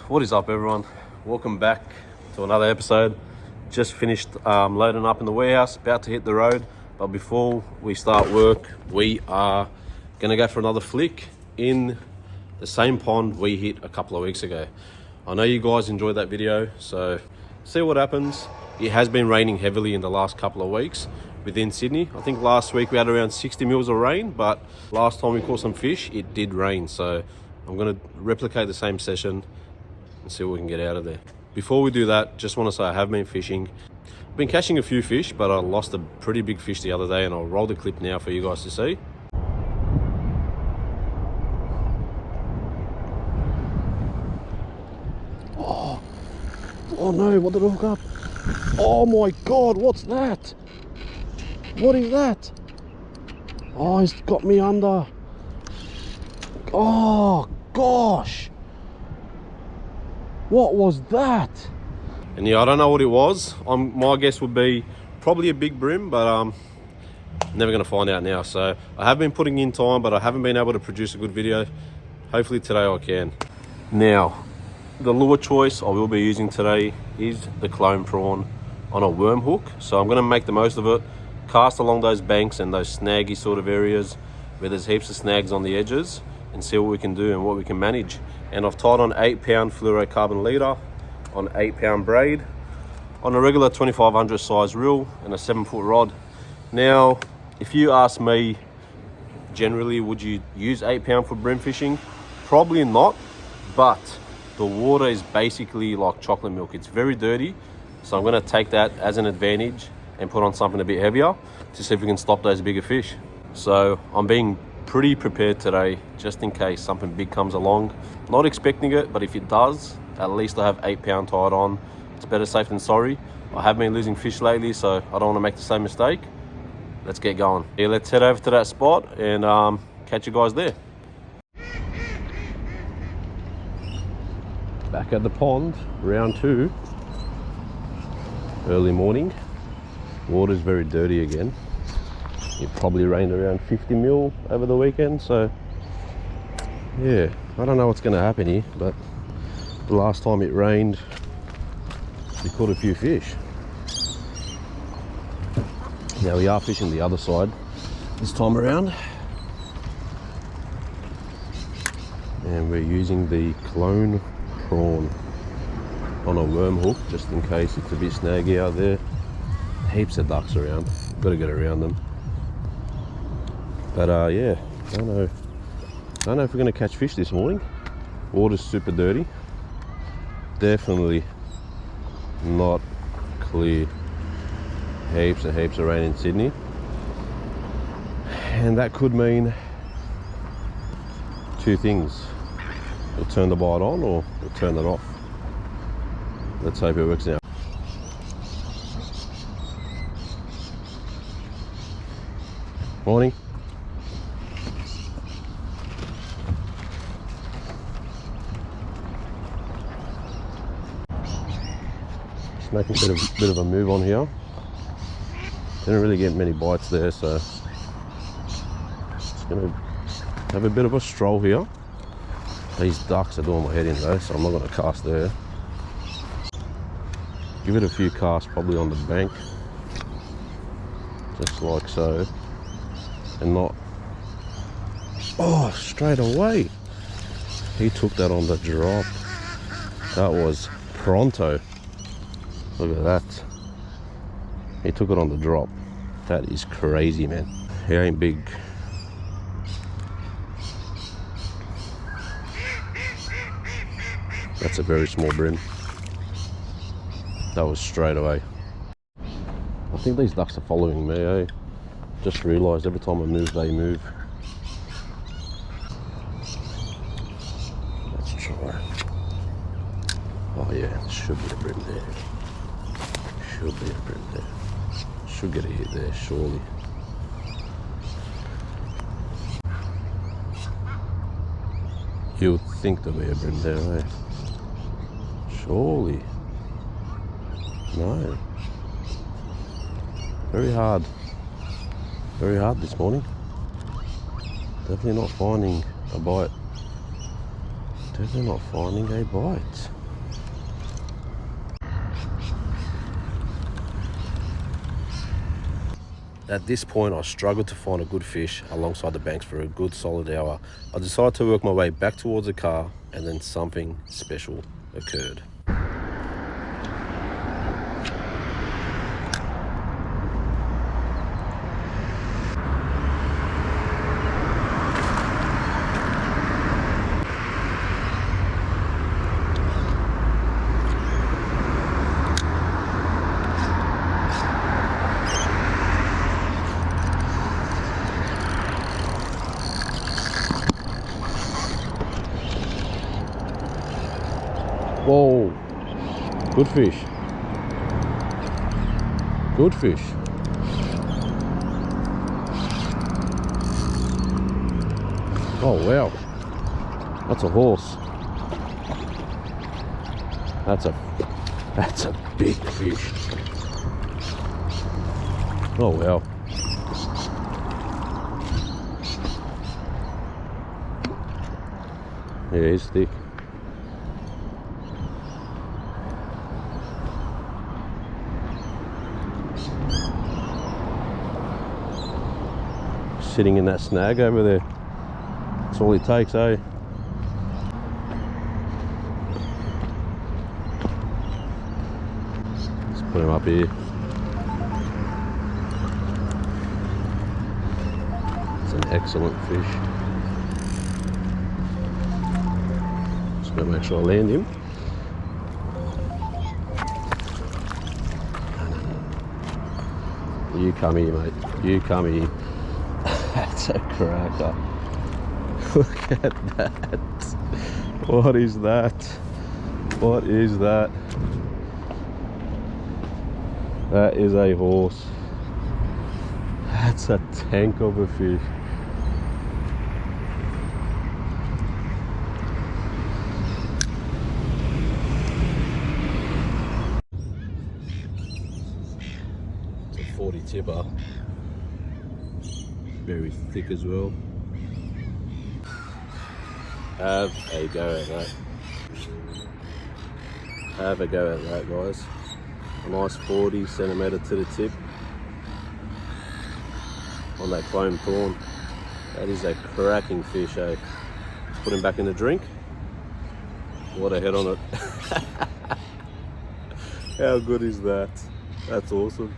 What is up, everyone? Welcome back to another episode. Just finished loading up in the warehouse, about to hit the road. But before we start work, we are gonna go for another flick in the same pond we hit a couple of weeks ago. I know you guys enjoyed that video, so see what happens. It has been raining heavily in the last couple of weeks within Sydney. I think last week we had around 60 mils of rain, but last time we caught some fish, it did rain. So I'm gonna replicate the same session and see what we can get out of there. Before we do that, just want to say I have been fishing. I've been catching a few fish, but I lost a pretty big fish the other day, and I'll roll the clip now for you guys to see. Oh no, what did I hook up? Oh my god, what's that? What is that? Oh, he's got me under. Oh gosh. What was that? And yeah, I don't know what it was. My guess would be probably a big brim, but never gonna find out now. So I have been putting in time, but I haven't been able to produce a good video. Hopefully today I can. Now, the lure choice I will be using today is the clone prawn on a worm hook. So I'm gonna make the most of it, cast along those banks and those snaggy sort of areas where there's heaps of snags on the edges, and see what we can do and what we can manage. And I've tied on 8-pound fluorocarbon leader on 8-pound braid on a regular 2500 size reel and a 7-foot rod. Now, if you ask me, generally would you use 8-pound for brim fishing? Probably not, but the water is basically like chocolate milk. It's very dirty, so I'm going to take that as an advantage and put on something a bit heavier to see if we can stop those bigger fish. So I'm being pretty prepared today, just in case something big comes along. Not expecting it, but if it does, at least I have 8-pound tied on. It's better safe than sorry. I have been losing fish lately, so I don't want to make the same mistake. Let's get going. Yeah, let's head over to that spot and catch you guys there. Back at the pond, round 2. Early morning. Water's very dirty again. It probably rained around 50 mil over the weekend, so yeah, I don't know what's going to happen here, but the last time it rained we caught a few fish. Now we are fishing the other side this time around, and we're using the clone prawn on a worm hook just in case it's a bit snaggy out there. Heaps of ducks around, got to get around them. But yeah, I don't know if we're going to catch fish this morning. Water's super dirty. Definitely not clear. Heaps of rain in Sydney. And that could mean two things. We'll turn the bite on or we'll turn it off. Let's hope it works out. Morning. Making a bit of a move on here. Didn't really get many bites there, so just gonna have a bit of a stroll here. These ducks are doing my head in though, so I'm not gonna cast there. Give it a few casts probably on the bank, just like so, and not straight away. He took that on the drop. That was pronto. Look at that. He took it on the drop. That is crazy, man. He ain't big. That's a very small brim. That was straight away. I think these ducks are following me, eh? Just realised every time I move, they move. Let's try. Oh yeah, there should be a brim there. Should be a brim there. Should get a hit there, surely. You would think there'd be a brim there, eh? Surely. No. Very hard. Very hard this morning. Definitely not finding a bite. Definitely not finding a bite. At this point, I struggled to find a good fish alongside the banks for a good solid hour. I decided to work my way back towards the car, and then something special occurred. Whoa, good fish. Good fish. Oh wow, that's a horse. That's a big fish. Oh wow. Yeah, he's thick. Sitting in that snag over there. That's all he takes, eh? Let's put him up here. It's an excellent fish. Just gotta make sure I land him. You come here, mate. You come here. That's a cracker. Look at that. What is that? What is that? That is a horse. That's a tank of a fish. It's a 40 tipper. Very thick as well. Have a go at that. Have a go at that, guys. A nice 40 centimetre to the tip on that chrome prawn. That is a cracking fish, eh? Let's put him back in the drink. What a head on it. How good is that? That's awesome.